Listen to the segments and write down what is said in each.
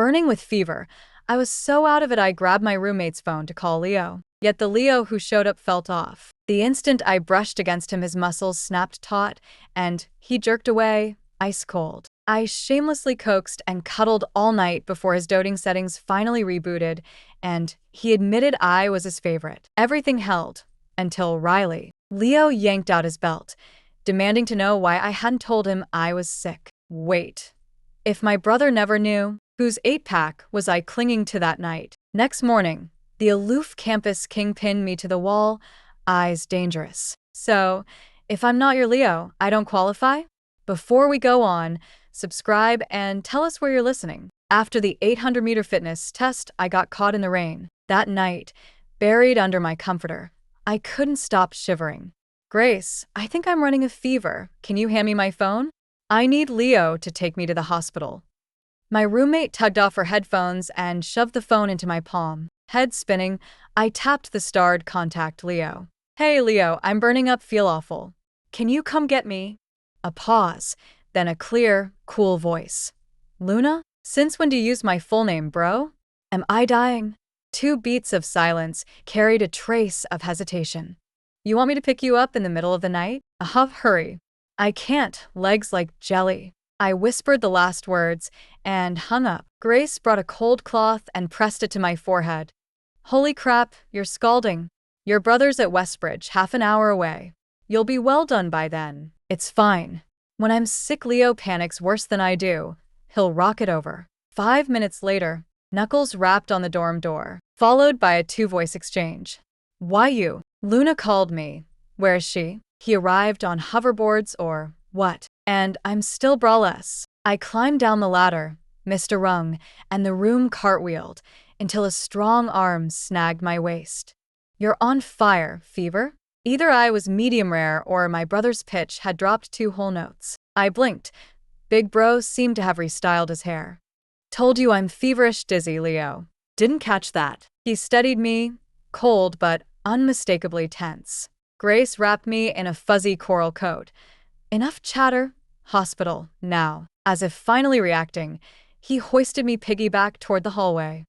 burning with fever. I was so out of it I grabbed my roommate's phone to call Leo. Yet the Leo who showed up felt off. The instant I brushed against him, his muscles snapped taut, and he jerked away, ice cold. I shamelessly coaxed and cuddled all night before his doting settings finally rebooted, and he admitted I was his favorite. Everything held, until Riley. Leo yanked out his belt, demanding to know why I hadn't told him I was sick. Wait. If my brother never knew, whose 8-pack was I clinging to that night? Next morning, the aloof campus king pinned me to the wall, eyes dangerous. So, if I'm not your Leo, I don't qualify? Before we go on, subscribe and tell us where you're listening. After the 800-meter fitness test, I got caught in the rain. That night, buried under my comforter, I couldn't stop shivering. Grace, I think I'm running a fever. Can you hand me my phone? I need Leo to take me to the hospital. My roommate tugged off her headphones and shoved the phone into my palm. Head spinning, I tapped the starred contact Leo. Hey Leo, I'm burning up, feel awful. Can you come get me? A pause, then a clear, cool voice. Luna? Since when do you use my full name, bro? Am I dying? 2 beats of silence carried a trace of hesitation. You want me to pick you up in the middle of the night? A huff, hurry. I can't, legs like jelly. I whispered the last words and hung up. Grace brought a cold cloth and pressed it to my forehead. Holy crap, you're scalding. Your brother's at Westbridge, half an hour away. You'll be well done by then. It's fine. When I'm sick, Leo panics worse than I do. He'll rock it over. 5 minutes later, Knuckles rapped on the dorm door, followed by a 2-voice exchange. Why you? Luna called me. Where is she? He arrived on hoverboards or what? And I'm still braless. I climbed down the ladder, missed a rung, and the room cartwheeled until a strong arm snagged my waist. You're on fire, fever? Either I was medium rare or my brother's pitch had dropped 2 whole notes. I blinked. Big bro seemed to have restyled his hair. Told you I'm feverish dizzy, Leo. Didn't catch that. He steadied me, cold but unmistakably tense. Grace wrapped me in a fuzzy coral coat. Enough chatter. Hospital, now. As if finally reacting, he hoisted me piggyback toward the hallway.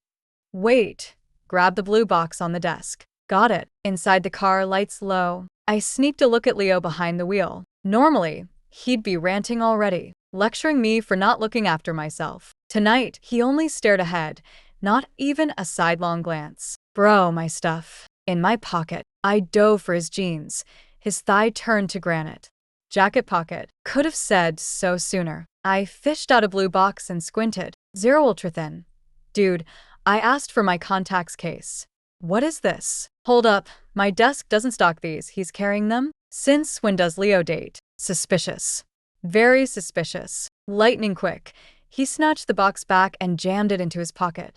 Wait. Grabbed the blue box on the desk. Got it. Inside the car, lights low. I sneaked a look at Leo behind the wheel. Normally, he'd be ranting already, lecturing me for not looking after myself. Tonight, he only stared ahead, not even a sidelong glance. Bro, my stuff. In my pocket. I dove for his jeans. His thigh turned to granite. Jacket pocket. Could have said so sooner. I fished out a blue box and squinted. 0 ultra thin. Dude, I asked for my contacts case. What is this? Hold up. My desk doesn't stock these. He's carrying them? Since when does Leo date? Suspicious. Very suspicious. Lightning quick. He snatched the box back and jammed it into his pocket.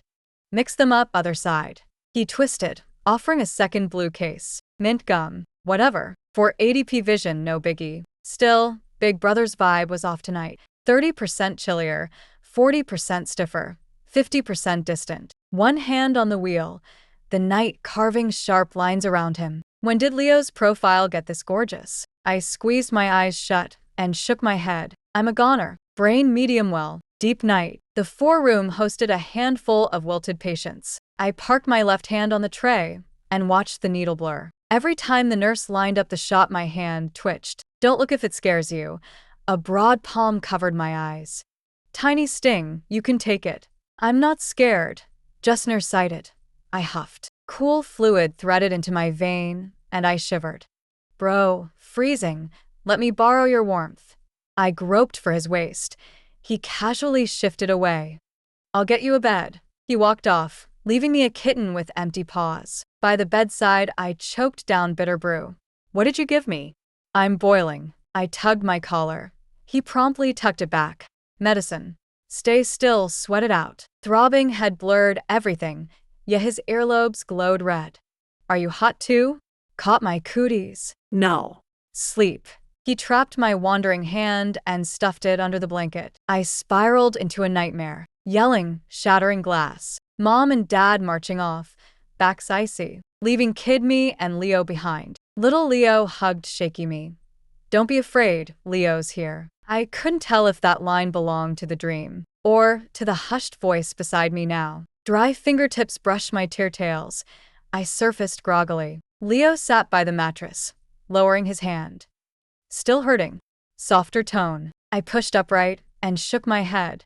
Mix them up, other side. He twisted, offering a second blue case. Mint gum. Whatever. For 80p vision, no biggie. Still, Big Brother's vibe was off tonight. 30% chillier, 40% stiffer, 50% distant. One hand on the wheel, the night carving sharp lines around him. When did Leo's profile get this gorgeous? I squeezed my eyes shut and shook my head. I'm a goner. Brain medium well. Deep night. The 4-room hosted a handful of wilted patients. I parked my left hand on the tray and watched the needle blur. Every time the nurse lined up the shot, my hand twitched. Don't look if it scares you. A broad palm covered my eyes. Tiny sting, you can take it. I'm not scared. Just nearsighted. I huffed. Cool fluid threaded into my vein, and I shivered. Bro, freezing. Let me borrow your warmth. I groped for his waist. He casually shifted away. I'll get you a bed. He walked off, leaving me a kitten with empty paws. By the bedside, I choked down bitter brew. What did you give me? I'm boiling. I tugged my collar. He promptly tucked it back. Medicine. Stay still, sweat it out. Throbbing had blurred everything, yet his earlobes glowed red. Are you hot too? Caught my cooties. No. Sleep. He trapped my wandering hand and stuffed it under the blanket. I spiraled into a nightmare, yelling, shattering glass. Mom and Dad marching off, backs icy, leaving Kid me and Leo behind. Little Leo hugged shaky me. Don't be afraid, Leo's here. I couldn't tell if that line belonged to the dream or to the hushed voice beside me now. Dry fingertips brushed my tear tails. I surfaced groggily. Leo sat by the mattress, lowering his hand. Still hurting. Softer tone. I pushed upright and shook my head.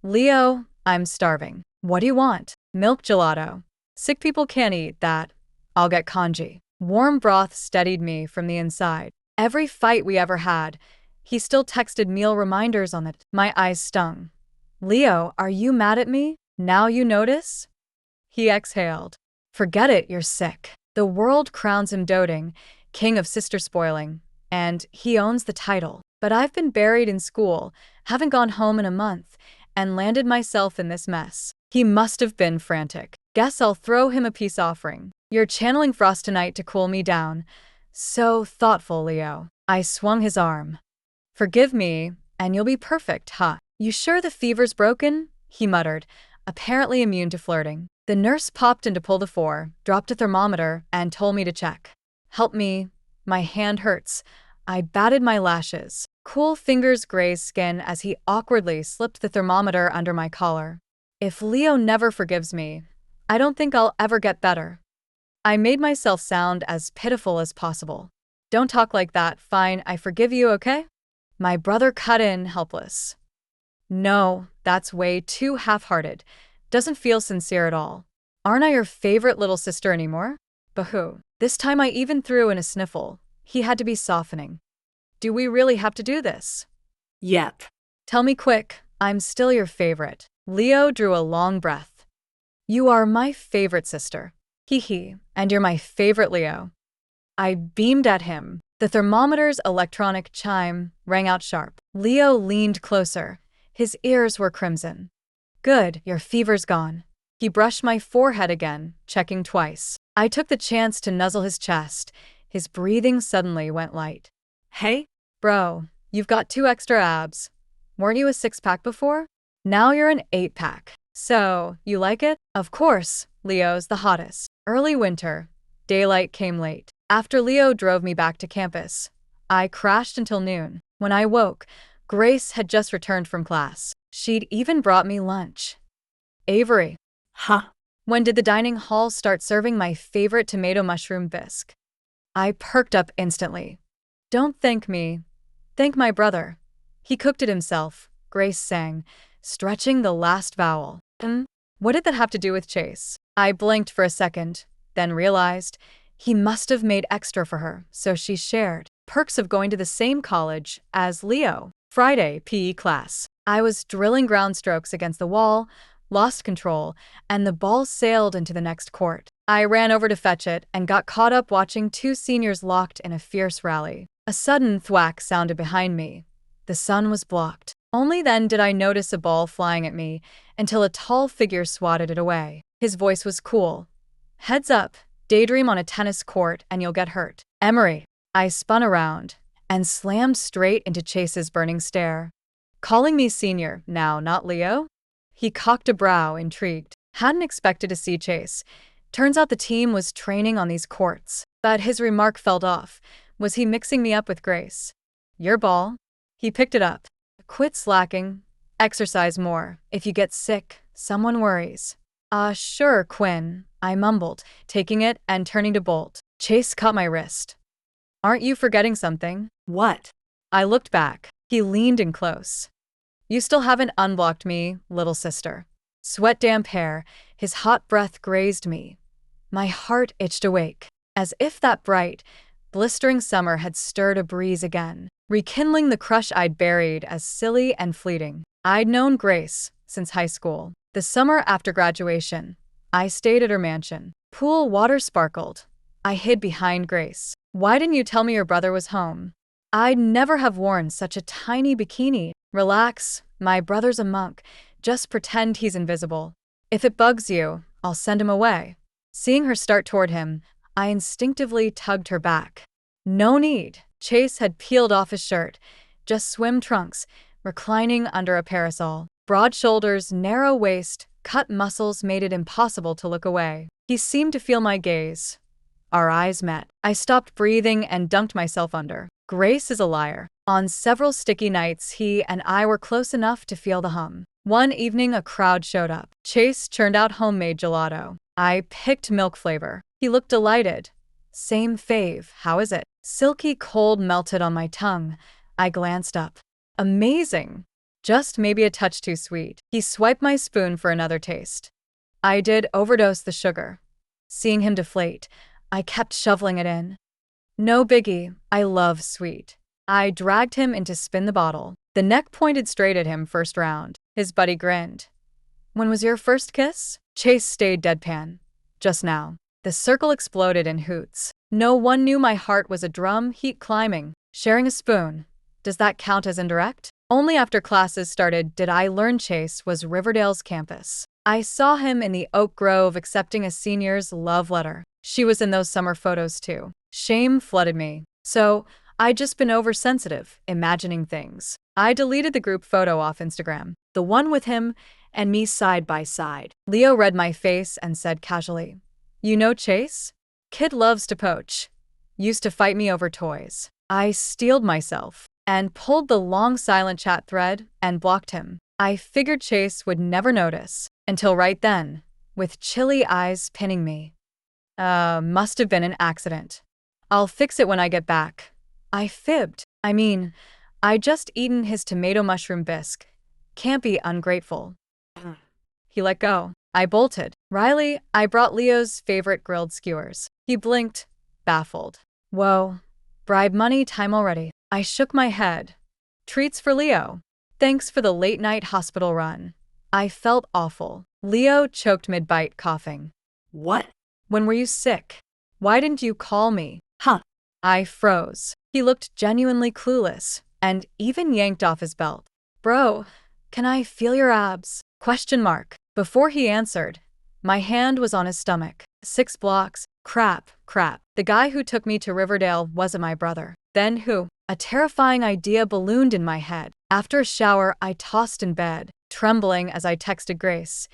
Leo, I'm starving. What do you want? Milk gelato. Sick people can't eat that. I'll get congee. Warm broth steadied me from the inside. Every fight we ever had, he still texted meal reminders on it. My eyes stung. Leo, are you mad at me? Now you notice? He exhaled. Forget it, you're sick. The world crowns him doting, king of sister spoiling, and he owns the title. But I've been buried in school, haven't gone home in a month, and landed myself in this mess. He must have been frantic. Guess I'll throw him a peace offering. You're channeling frost tonight to cool me down. So thoughtful, Leo. I swung his arm. Forgive me, and you'll be perfect, huh? You sure the fever's broken? He muttered, apparently immune to flirting. The nurse popped in to pull the 4, dropped a thermometer, and told me to check. Help me. My hand hurts. I batted my lashes. Cool fingers grazed skin as he awkwardly slipped the thermometer under my collar. If Leo never forgives me, I don't think I'll ever get better. I made myself sound as pitiful as possible. Don't talk like that, fine, I forgive you, okay? My brother cut in, helpless. No, that's way too half-hearted. Doesn't feel sincere at all. Aren't I your favorite little sister anymore? Bahoo. This time I even threw in a sniffle. He had to be softening. Do we really have to do this? Yep. Tell me quick, I'm still your favorite. Leo drew a long breath. You are my favorite sister. Hee, and you're my favorite Leo. I beamed at him. The thermometer's electronic chime rang out sharp. Leo leaned closer. His ears were crimson. Good, your fever's gone. He brushed my forehead again, checking twice. I took the chance to nuzzle his chest. His breathing suddenly went light. Hey, bro, you've got 2 extra abs. Weren't you a 6-pack before? Now you're an 8-pack. So, you like it? Of course, Leo's the hottest. Early winter. Daylight came late. After Leo drove me back to campus, I crashed until noon. When I woke, Grace had just returned from class. She'd even brought me lunch. Avery. Huh? When did the dining hall start serving my favorite tomato mushroom bisque? I perked up instantly. Don't thank me. Thank my brother. He cooked it himself, Grace sang, stretching the last vowel. What did that have to do with Chase? I blinked for a second, then realized he must have made extra for her, so she shared. Perks of going to the same college as Leo. Friday, PE class. I was drilling ground strokes against the wall, lost control, and the ball sailed into the next court. I ran over to fetch it and got caught up watching 2 seniors locked in a fierce rally. A sudden thwack sounded behind me. The sun was blocked. Only then did I notice a ball flying at me until a tall figure swatted it away. His voice was cool. Heads up, daydream on a tennis court and you'll get hurt. Emery. I spun around and slammed straight into Chase's burning stare. Calling me senior, now not Leo? He cocked a brow, intrigued. Hadn't expected to see Chase. Turns out the team was training on these courts. But his remark fell off. Was he mixing me up with Grace? Your ball? He picked it up. Quit slacking. Exercise more. If you get sick, someone worries. Sure, Quinn, I mumbled, taking it and turning to bolt. Chase caught my wrist. Aren't you forgetting something? What? I looked back. He leaned in close. You still haven't unblocked me, little sister. Sweat-damp hair, his hot breath grazed me. My heart itched awake, as if that bright, blistering summer had stirred a breeze again, rekindling the crush I'd buried as silly and fleeting. I'd known Grace since high school. The summer after graduation, I stayed at her mansion. Pool water sparkled. I hid behind Grace. Why didn't you tell me your brother was home? I'd never have worn such a tiny bikini. Relax, my brother's a monk. Just pretend he's invisible. If it bugs you, I'll send him away. Seeing her start toward him, I instinctively tugged her back. No need. Chase had peeled off his shirt, just swim trunks, reclining under a parasol. Broad shoulders, narrow waist, cut muscles made it impossible to look away. He seemed to feel my gaze. Our eyes met. I stopped breathing and dunked myself under. Grace is a liar. On several sticky nights, he and I were close enough to feel the hum. One evening, a crowd showed up. Chase churned out homemade gelato. I picked milk flavor. He looked delighted. Same fave, how is it? Silky cold melted on my tongue. I glanced up. Amazing. Just maybe a touch too sweet. He swiped my spoon for another taste. I did overdose the sugar. Seeing him deflate, I kept shoveling it in. No biggie, I love sweet. I dragged him in to spin the bottle. The neck pointed straight at him first round. His buddy grinned. When was your first kiss? Chase stayed deadpan. Just now. The circle exploded in hoots. No one knew my heart was a drum, heat climbing. Sharing a spoon. Does that count as indirect? Only after classes started did I learn Chase was Riverdale's campus. I saw him in the Oak Grove accepting a senior's love letter. She was in those summer photos too. Shame flooded me. So, I'd just been oversensitive, imagining things. I deleted the group photo off Instagram. The one with him and me side by side. Leo read my face and said casually, "You know Chase? Kid loves to poach. Used to fight me over toys." I steeled myself and pulled the long silent chat thread and blocked him. I figured Chase would never notice, until right then, with chilly eyes pinning me. Must have been an accident. I'll fix it when I get back. I fibbed. I'd just eaten his tomato mushroom bisque. Can't be ungrateful. He let go. I bolted. Riley, I brought Leo's favorite grilled skewers. He blinked, baffled. Whoa. Bribe money time already. I shook my head. Treats for Leo. Thanks for the late-night hospital run. I felt awful. Leo choked mid-bite, coughing. What? When were you sick? Why didn't you call me? Huh. I froze. He looked genuinely clueless, and even yanked off his belt. Bro, can I feel your abs? ? Before he answered, my hand was on his stomach. 6 blocks. Crap. The guy who took me to Riverdale wasn't my brother. Then who? A terrifying idea ballooned in my head. After a shower, I tossed in bed, trembling as I texted Grace.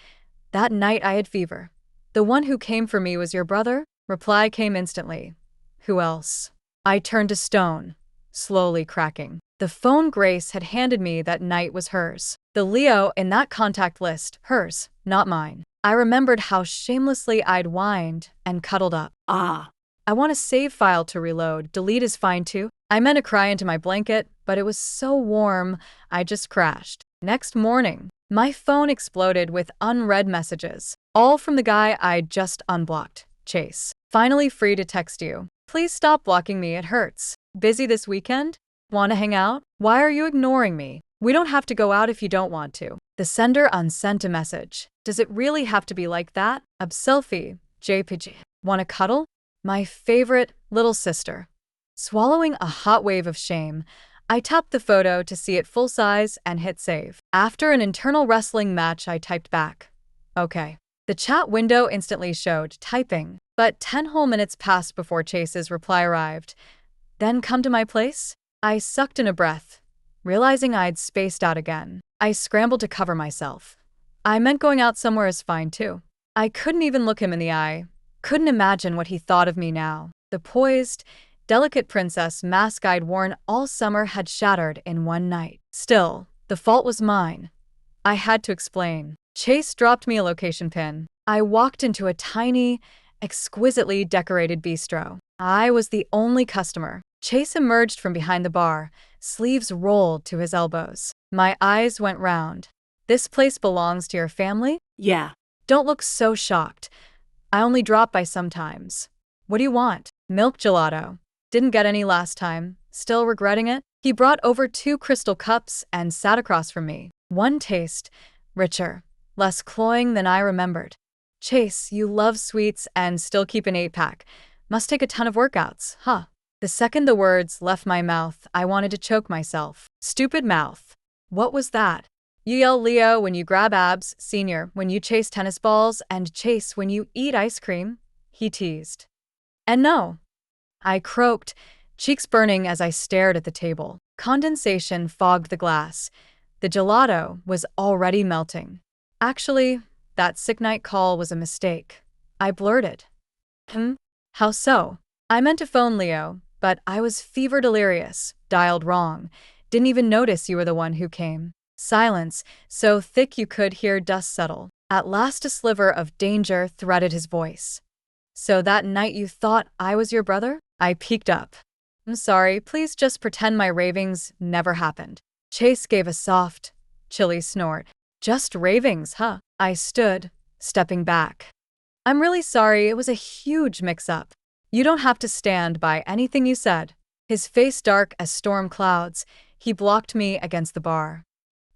That night I had fever. The one who came for me was your brother? Reply came instantly. Who else? I turned to stone, slowly cracking. The phone Grace had handed me that night was hers. The Leo in that contact list, hers, not mine. I remembered how shamelessly I'd whined and cuddled up. I want a save file to reload. Delete is fine too. I meant to cry into my blanket, but it was so warm, I just crashed. Next morning, my phone exploded with unread messages, all from the guy I'd just unblocked, Chase. Finally free to text you. Please stop blocking me, it hurts. Busy this weekend? Want to hang out? Why are you ignoring me? We don't have to go out if you don't want to. The sender unsent a message. Does it really have to be like that? Selfie, JPG. Want to cuddle? My favorite little sister. Swallowing a hot wave of shame, I tapped the photo to see it full size and hit save. After an internal wrestling match, I typed back. Okay. The chat window instantly showed typing, but 10 whole minutes passed before Chase's reply arrived. Then come to my place? I sucked in a breath, realizing I'd spaced out again. I scrambled to cover myself. I meant going out somewhere is fine too. I couldn't even look him in the eye. Couldn't imagine what he thought of me now. The poised, delicate princess mask I'd worn all summer had shattered in one night. Still, the fault was mine. I had to explain. Chase dropped me a location pin. I walked into a tiny, exquisitely decorated bistro. I was the only customer. Chase emerged from behind the bar, sleeves rolled to his elbows. My eyes went round. This place belongs to your family? Yeah. Don't look so shocked. I only drop by sometimes. What do you want? Milk gelato. Didn't get any last time. Still regretting it? He brought over 2 crystal cups and sat across from me. One taste, richer, less cloying than I remembered. Chase, you love sweets and still keep an 8-pack. Must take a ton of workouts, huh? The second the words left my mouth, I wanted to choke myself. Stupid mouth. What was that? You yell Leo when you grab abs, senior when you chase tennis balls, and Chase when you eat ice cream, he teased. And no. I croaked, cheeks burning as I stared at the table. Condensation fogged the glass. The gelato was already melting. Actually, that sick night call was a mistake. I blurted. How so? I meant to phone Leo, but I was fever delirious, dialed wrong. Didn't even notice you were the one who came. Silence, so thick you could hear dust settle. At last a sliver of danger threaded his voice. So that night you thought I was your brother? I peeked up. I'm sorry, please just pretend my ravings never happened. Chase gave a soft, chilly snort. Just ravings, huh? I stood, stepping back. I'm really sorry, it was a huge mix-up. You don't have to stand by anything you said. His face dark as storm clouds, he blocked me against the bar.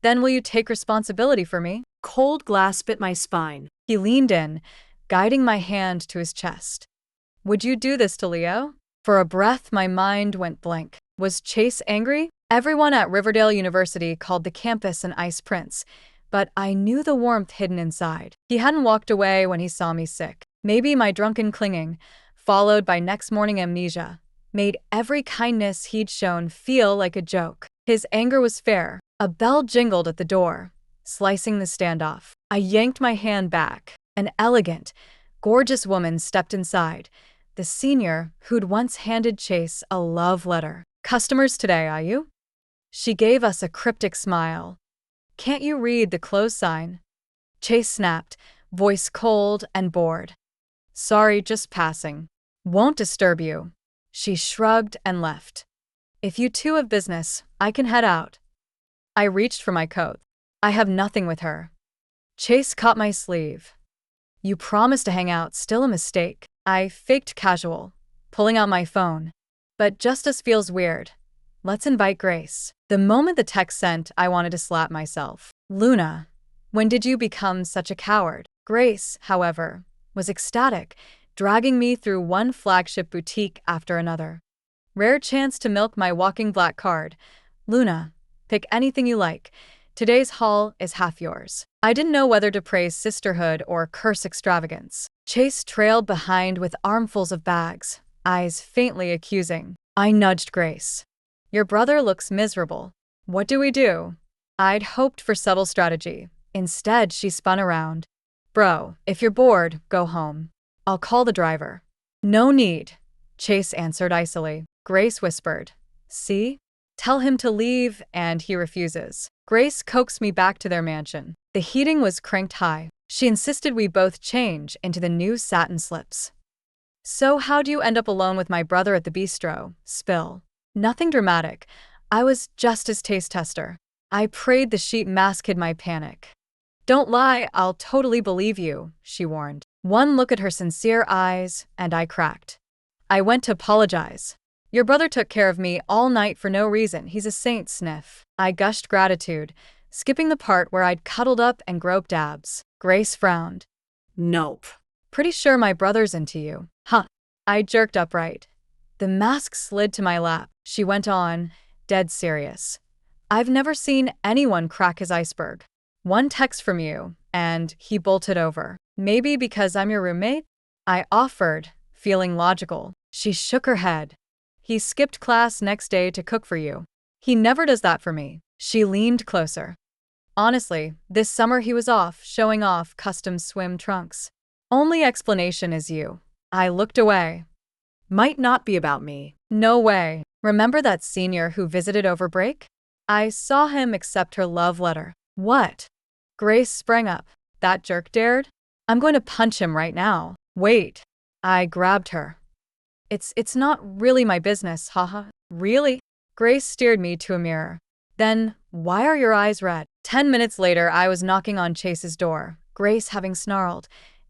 Then will you take responsibility for me? Cold glass bit my spine. He leaned in, guiding my hand to his chest. Would you do this to Leo? For a breath, my mind went blank. Was Chase angry? Everyone at Riverdale University called the campus an ice prince, but I knew the warmth hidden inside. He hadn't walked away when he saw me sick. Maybe my drunken clinging, followed by next morning amnesia, made every kindness he'd shown feel like a joke. His anger was fair. A bell jingled at the door, slicing the standoff. I yanked my hand back. An elegant, gorgeous woman stepped inside, the senior who'd once handed Chase a love letter. Customers today, are you? She gave us a cryptic smile. Can't you read the close sign? Chase snapped, voice cold and bored. Sorry, just passing. Won't disturb you. She shrugged and left. If you two have business, I can head out. I reached for my coat. I have nothing with her. Chase caught my sleeve. You promised to hang out, still a mistake. I faked casual, pulling out my phone. But justice feels weird. Let's invite Grace. The moment the text sent, I wanted to slap myself. Luna, when did you become such a coward? Grace, however, was ecstatic, dragging me through one flagship boutique after another. Rare chance to milk my walking black card. Luna, pick anything you like. Today's haul is half yours. I didn't know whether to praise sisterhood or curse extravagance. Chase trailed behind with armfuls of bags, eyes faintly accusing. I nudged Grace. Your brother looks miserable. What do we do? I'd hoped for subtle strategy. Instead, she spun around. Bro, if you're bored, go home. I'll call the driver. No need, Chase answered icily. Grace whispered. See? Tell him to leave, and he refuses. Grace coaxed me back to their mansion. The heating was cranked high. She insisted we both change into the new satin slips. So how do you end up alone with my brother at the bistro? Spill. Nothing dramatic. I was just his taste tester. I prayed the sheet mask hid my panic. Don't lie, I'll totally believe you, she warned. One look at her sincere eyes, and I cracked. I went to apologize. Your brother took care of me all night for no reason. He's a saint, sniff. I gushed gratitude, skipping the part where I'd cuddled up and groped abs. Grace frowned. Nope. Pretty sure my brother's into you. Huh. I jerked upright. The mask slid to my lap. She went on, dead serious. I've never seen anyone crack his iceberg. One text from you, and he bolted over. Maybe because I'm your roommate? I offered, feeling logical. She shook her head. He skipped class next day to cook for you. He never does that for me. She leaned closer. Honestly, this summer he was off, showing off custom swim trunks. Only explanation is you. I looked away. Might not be about me. No way. Remember that senior who visited over break? I saw him accept her love letter. What? Grace sprang up. That jerk dared? I'm going to punch him right now. Wait. I grabbed her. It's not really my business, haha. Really? Grace steered me to a mirror. Then, why are your eyes red? 10 minutes later, I was knocking on Chase's door, Grace having snarled.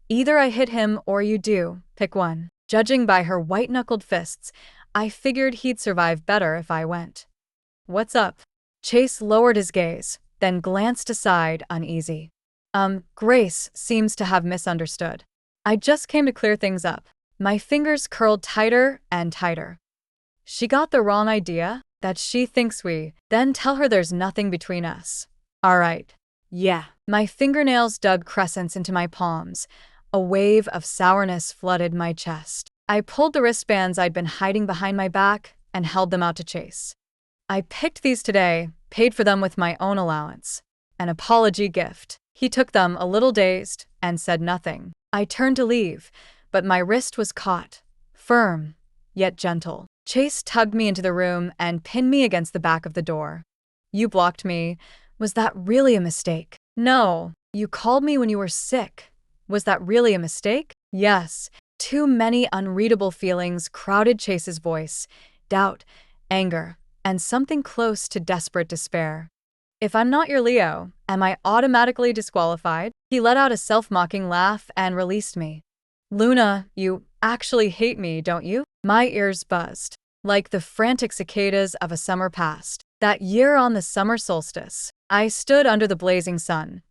Either I hit him or you do. Pick one. Judging by her white-knuckled fists, I figured he'd survive better if I went. What's up? Chase lowered his gaze, then glanced aside, uneasy. Grace seems to have misunderstood. I just came to clear things up. My fingers curled tighter and tighter. She got the wrong idea, that she thinks then tell her there's nothing between us. All right. Yeah. My fingernails dug crescents into my palms. A wave of sourness flooded my chest. I pulled the wristbands I'd been hiding behind my back and held them out to Chase. I picked these today, paid for them with my own allowance. An apology gift. He took them, a little dazed, and said nothing. I turned to leave, but my wrist was caught, firm, yet gentle. Chase tugged me into the room and pinned me against the back of the door. You blocked me. Was that really a mistake? No. You called me when you were sick. Was that really a mistake? Yes. Too many unreadable feelings crowded Chase's voice: doubt, anger, and something close to desperate despair. If I'm not your Leo, am I automatically disqualified? He let out a self-mocking laugh and released me. Luna, you actually hate me, don't you? My ears buzzed, like the frantic cicadas of a summer past. That year on the summer solstice, I stood under the blazing sun,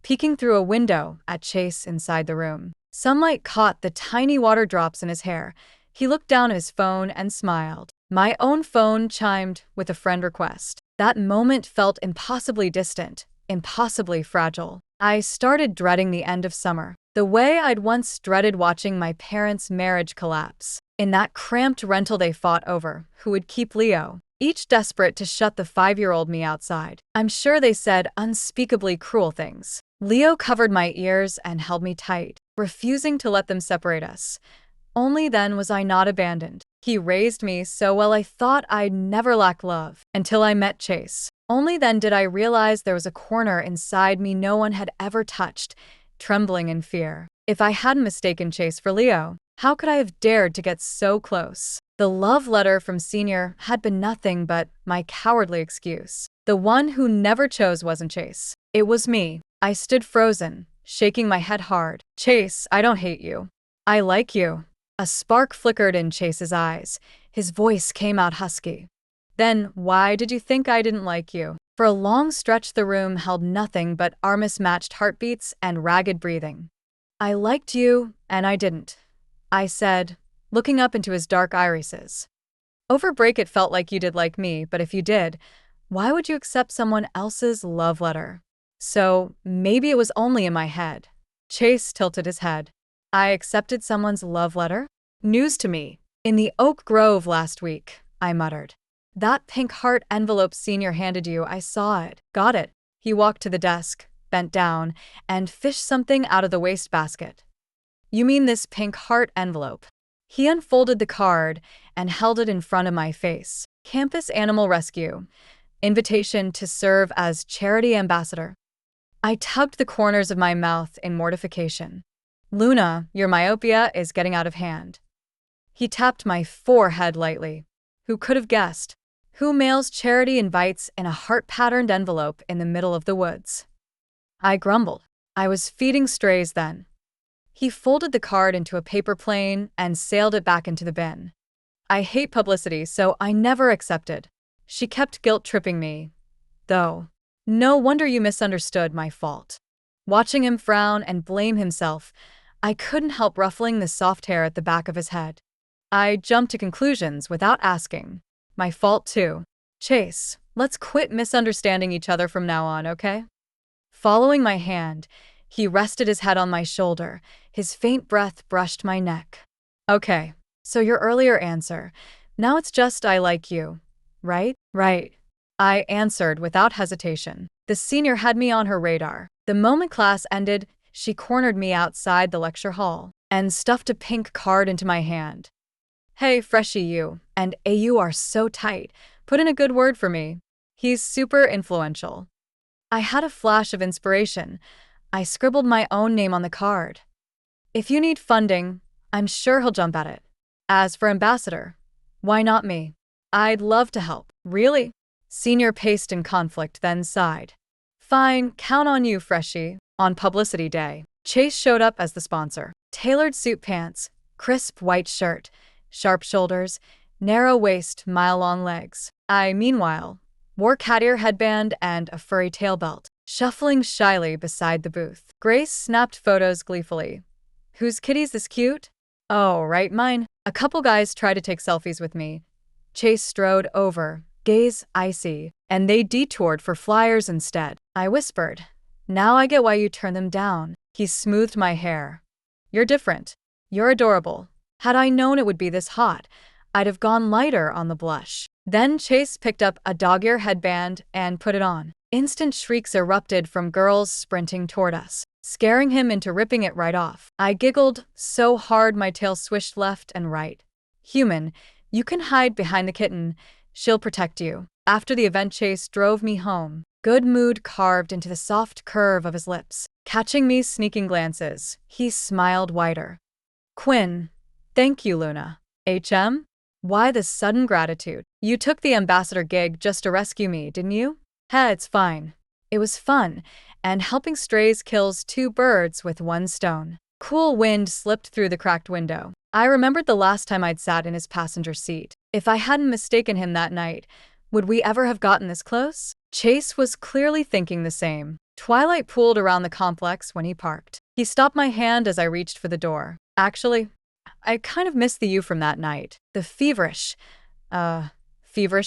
peeking through a window at Chase inside the room. Sunlight caught the tiny water drops in his hair. He looked down at his phone and smiled. My own phone chimed with a friend request. That moment felt impossibly distant, impossibly fragile. I started dreading the end of summer, the way I'd once dreaded watching my parents' marriage collapse. In that cramped rental they fought over who would keep Leo, each desperate to shut the 5-year-old me outside. I'm sure they said unspeakably cruel things. Leo covered my ears and held me tight, refusing to let them separate us. Only then was I not abandoned. He raised me so well I thought I'd never lack love, until I met Chase. Only then did I realize there was a corner inside me no one had ever touched, trembling in fear. If I hadn't mistaken Chase for Leo, how could I have dared to get so close? The love letter from Senior had been nothing but my cowardly excuse. The one who never chose wasn't Chase. It was me. I stood frozen, shaking my head hard. Chase, I don't hate you. I like you. A spark flickered in Chase's eyes. His voice came out husky. Then, why did you think I didn't like you? For a long stretch the room held nothing but our mismatched heartbeats and ragged breathing. I liked you, and I didn't, I said, looking up into his dark irises. Over break it felt like you did like me, but if you did, why would you accept someone else's love letter? So, maybe it was only in my head. Chase tilted his head. I accepted someone's love letter? News to me. In the Oak Grove last week, I muttered. That pink heart envelope Senior handed you, I saw it. Got it. He walked to the desk, bent down, and fished something out of the wastebasket. You mean this pink heart envelope? He unfolded the card and held it in front of my face. Campus Animal Rescue. Invitation to serve as charity ambassador. I tugged the corners of my mouth in mortification. Luna, your myopia is getting out of hand. He tapped my forehead lightly. Who could have guessed? Who mails charity invites in a heart-patterned envelope in the middle of the woods? I grumbled. I was feeding strays then. He folded the card into a paper plane and sailed it back into the bin. I hate publicity, so I never accepted. She kept guilt-tripping me, though. No wonder you misunderstood my fault. Watching him frown and blame himself, I couldn't help ruffling the soft hair at the back of his head. I jumped to conclusions without asking. My fault too. Chase, let's quit misunderstanding each other from now on, okay? Following my hand, he rested his head on my shoulder. His faint breath brushed my neck. Okay, so your earlier answer. Now it's just I like you, right? Right. I answered without hesitation. The senior had me on her radar. The moment class ended, she cornered me outside the lecture hall and stuffed a pink card into my hand. Hey, freshie you, and you are so tight. Put in a good word for me. He's super influential. I had a flash of inspiration. I scribbled my own name on the card. If you need funding, I'm sure he'll jump at it. As for ambassador, why not me? I'd love to help. Really? Senior paced in conflict, then sighed. Fine, count on you, freshie. On publicity day, Chase showed up as the sponsor. Tailored suit pants, crisp white shirt, sharp shoulders, narrow waist, mile-long legs. I, meanwhile, wore cat ear headband and a furry tail belt, shuffling shyly beside the booth. Grace snapped photos gleefully. Whose kitty's this cute? Oh, right, mine. A couple guys tried to take selfies with me. Chase strode over, gaze icy, and they detoured for flyers instead. I whispered, now I get why you turn them down. He smoothed my hair. You're different. You're adorable. Had I known it would be this hot, I'd have gone lighter on the blush. Then Chase picked up a dog-ear headband and put it on. Instant shrieks erupted from girls sprinting toward us, scaring him into ripping it right off. I giggled so hard my tail swished left and right. Human, you can hide behind the kitten. She'll protect you. After the event, Chase drove me home. good mood carved into the soft curve of his lips. Catching me sneaking glances, he smiled wider. Quinn. Thank you, Luna. HM? Why this sudden gratitude? You took the ambassador gig just to rescue me, didn't you? It's fine. It was fun, and helping strays kills two birds with one stone. Cool wind slipped through the cracked window. I remembered the last time I'd sat in his passenger seat. If I hadn't mistaken him that night, would we ever have gotten this close? Chase was clearly thinking the same. Twilight pooled around the complex when he parked. He stopped my hand as I reached for the door. Actually, I kind of missed the you from that night. The feverish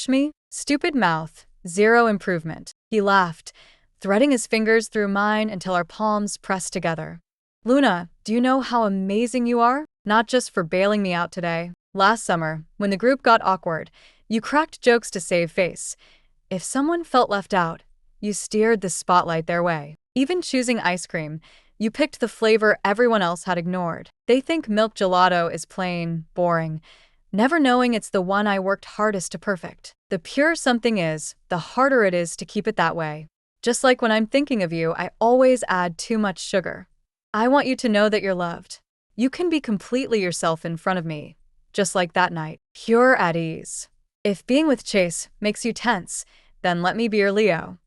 me? Stupid mouth. Zero improvement. He laughed, threading his fingers through mine until our palms pressed together. Luna, do you know how amazing you are? Not just for bailing me out today. Last summer, when the group got awkward, you cracked jokes to save face. If someone felt left out, you steered the spotlight their way. Even choosing ice cream, you picked the flavor everyone else had ignored. They think milk gelato is plain, boring, never knowing it's the one I worked hardest to perfect. The purer something is, the harder it is to keep it that way. Just like when I'm thinking of you, I always add too much sugar. I want you to know that you're loved. You can be completely yourself in front of me, just like that night, pure at ease. If being with Chase makes you tense, then let me be your Leo.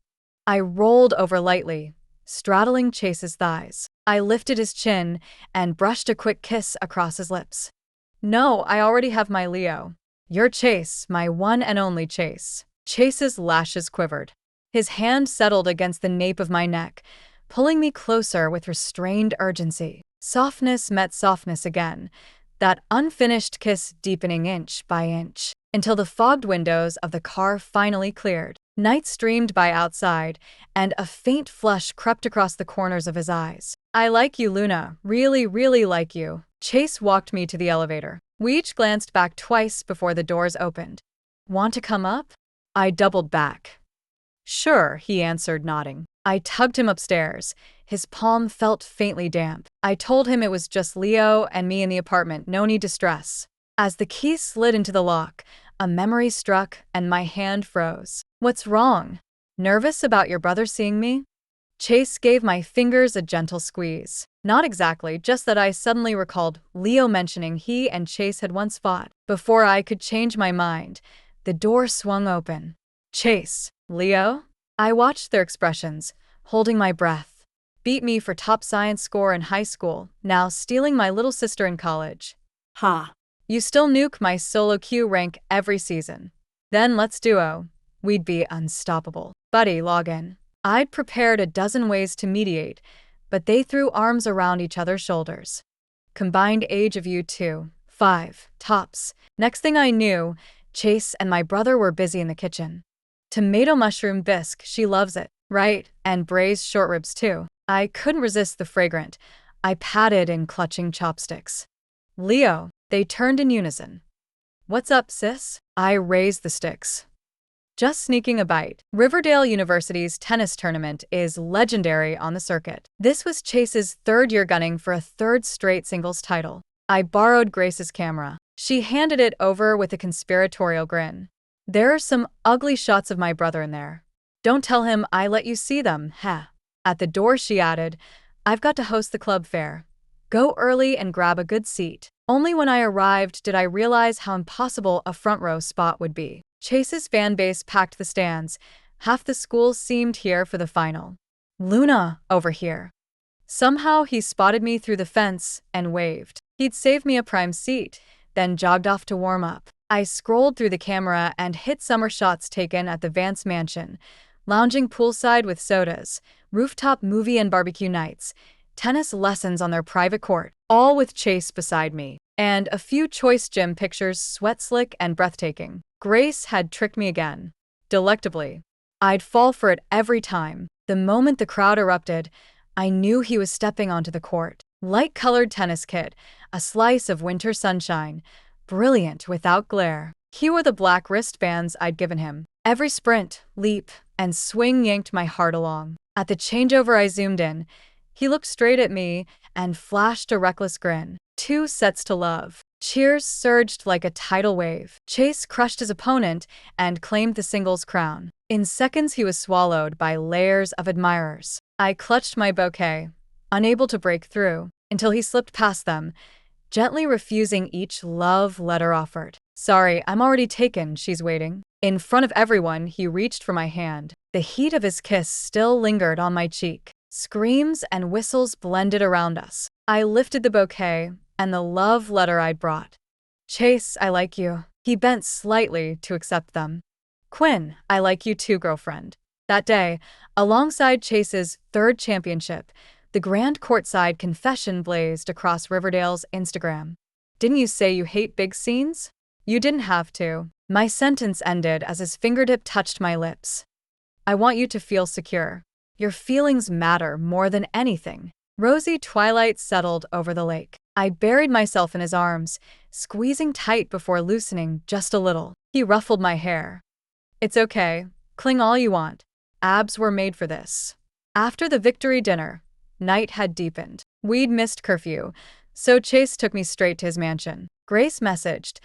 I rolled over lightly, straddling Chase's thighs. I lifted his chin and brushed a quick kiss across his lips. No, I already have my Leo. You're Chase, my one and only Chase. Chase's lashes quivered. His hand settled against the nape of my neck, pulling me closer with restrained urgency. Softness met softness again, that unfinished kiss deepening inch by inch, until the fogged windows of the car finally cleared. Night streamed by outside, and a faint flush crept across the corners of his eyes. I like you, Luna. Really, really like you. Chase walked me to the elevator. We each glanced back twice before the doors opened. Want to come up? I doubled back. Sure, he answered, nodding. I tugged him upstairs. His palm felt faintly damp. I told him it was just Leo and me in the apartment, no need to stress. As the key slid into the lock, a memory struck and my hand froze. What's wrong? Nervous about your brother seeing me? Chase gave my fingers a gentle squeeze. Not exactly, just that I suddenly recalled Leo mentioning he and Chase had once fought. Before I could change my mind, the door swung open. Chase, Leo? I watched their expressions, holding my breath. Beat me for top science score in high school, now stealing my little sister in college. Ha. You still nuke my solo queue rank every season. Then let's duo. We'd be unstoppable. Buddy, log in. I'd prepared a dozen ways to mediate, but they threw arms around each other's shoulders. Combined age of you two, 5, tops. Next thing I knew, Chase and my brother were busy in the kitchen. Tomato mushroom bisque, she loves it, right? And braised short ribs too. I couldn't resist the fragrant. I patted in clutching chopsticks. Leo, they turned in unison. What's up, sis? I raised the sticks. Just sneaking a bite. Riverdale University's tennis tournament is legendary on the circuit. This was Chase's third year gunning for a third straight singles title. I borrowed Grace's camera. She handed it over with a conspiratorial grin. There are some ugly shots of my brother in there. Don't tell him I let you see them, huh? At the door she added, I've got to host the club fair. Go early and grab a good seat. Only when I arrived did I realize how impossible a front row spot would be. Chase's fan base packed the stands. Half the school seemed here for the final. Luna, over here. Somehow he spotted me through the fence and waved. He'd saved me a prime seat, then jogged off to warm up. I scrolled through the camera and hit summer shots taken at the Vance mansion, lounging poolside with sodas, rooftop movie and barbecue nights, tennis lessons on their private court, all with Chase beside me, and a few choice gym pictures sweat slick and breathtaking. Grace had tricked me again. Delectably. I'd fall for it every time. The moment the crowd erupted, I knew he was stepping onto the court. Light-colored tennis kit, a slice of winter sunshine, brilliant without glare. He wore the black wristbands I'd given him. Every sprint, leap, and swing yanked my heart along. At the changeover I zoomed in. He looked straight at me and flashed a reckless grin. 2 sets to love. Cheers surged like a tidal wave. Chase crushed his opponent and claimed the singles crown. In seconds, he was swallowed by layers of admirers. I clutched my bouquet, unable to break through, until he slipped past them, gently refusing each love letter offered. Sorry, I'm already taken, she's waiting. In front of everyone, he reached for my hand. The heat of his kiss still lingered on my cheek. Screams and whistles blended around us. I lifted the bouquet and the love letter I'd brought. Chase, I like you. He bent slightly to accept them. Quinn, I like you too, girlfriend. That day, alongside Chase's third championship, the grand courtside confession blazed across Riverdale's Instagram. Didn't you say you hate big scenes? You didn't have to. My sentence ended as his fingertip touched my lips. I want you to feel secure. Your feelings matter more than anything. Rosy twilight settled over the lake. I buried myself in his arms, squeezing tight before loosening just a little. He ruffled my hair. It's okay. Cling all you want. Abs were made for this. After the victory dinner, night had deepened. We'd missed curfew, so Chase took me straight to his mansion. Grace messaged,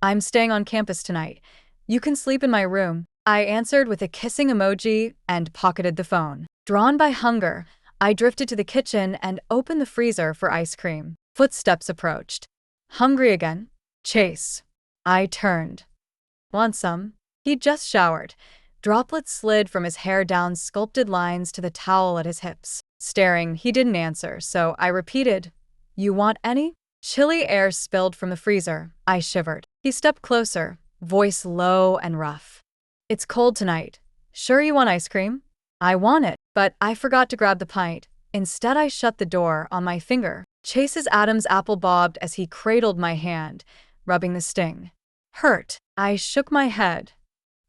I'm staying on campus tonight. You can sleep in my room. I answered with a kissing emoji and pocketed the phone. Drawn by hunger, I drifted to the kitchen and opened the freezer for ice cream. Footsteps approached. Hungry again? Chase. I turned. Want some? He'd just showered. Droplets slid from his hair down sculpted lines to the towel at his hips. Staring, he didn't answer, so I repeated, You want any? Chilly air spilled from the freezer. I shivered. He stepped closer, voice low and rough. It's cold tonight. Sure you want ice cream? I want it, but I forgot to grab the pint. Instead, I shut the door on my finger. Chase's Adam's apple bobbed as he cradled my hand, rubbing the sting. Hurt. I shook my head.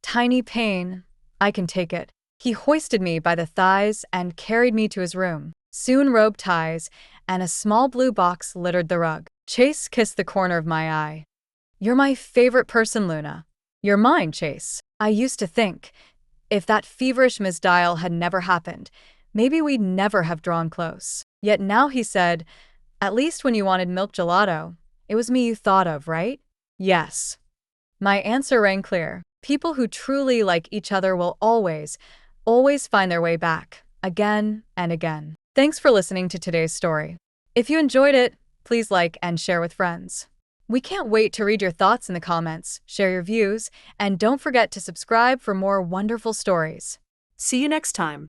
Tiny pain. I can take it. He hoisted me by the thighs and carried me to his room. Soon robe ties and a small blue box littered the rug. Chase kissed the corner of my eye. You're my favorite person, Luna. You're mine, Chase. I used to think, if that feverish misdial had never happened, maybe we'd never have drawn close. Yet now he said, at least when you wanted milk gelato, it was me you thought of, right? Yes. My answer rang clear. People who truly like each other will always find their way back, again and again. Thanks for listening to today's story. If you enjoyed it, please like and share with friends. We can't wait to read your thoughts in the comments, share your views, and don't forget to subscribe for more wonderful stories. See you next time.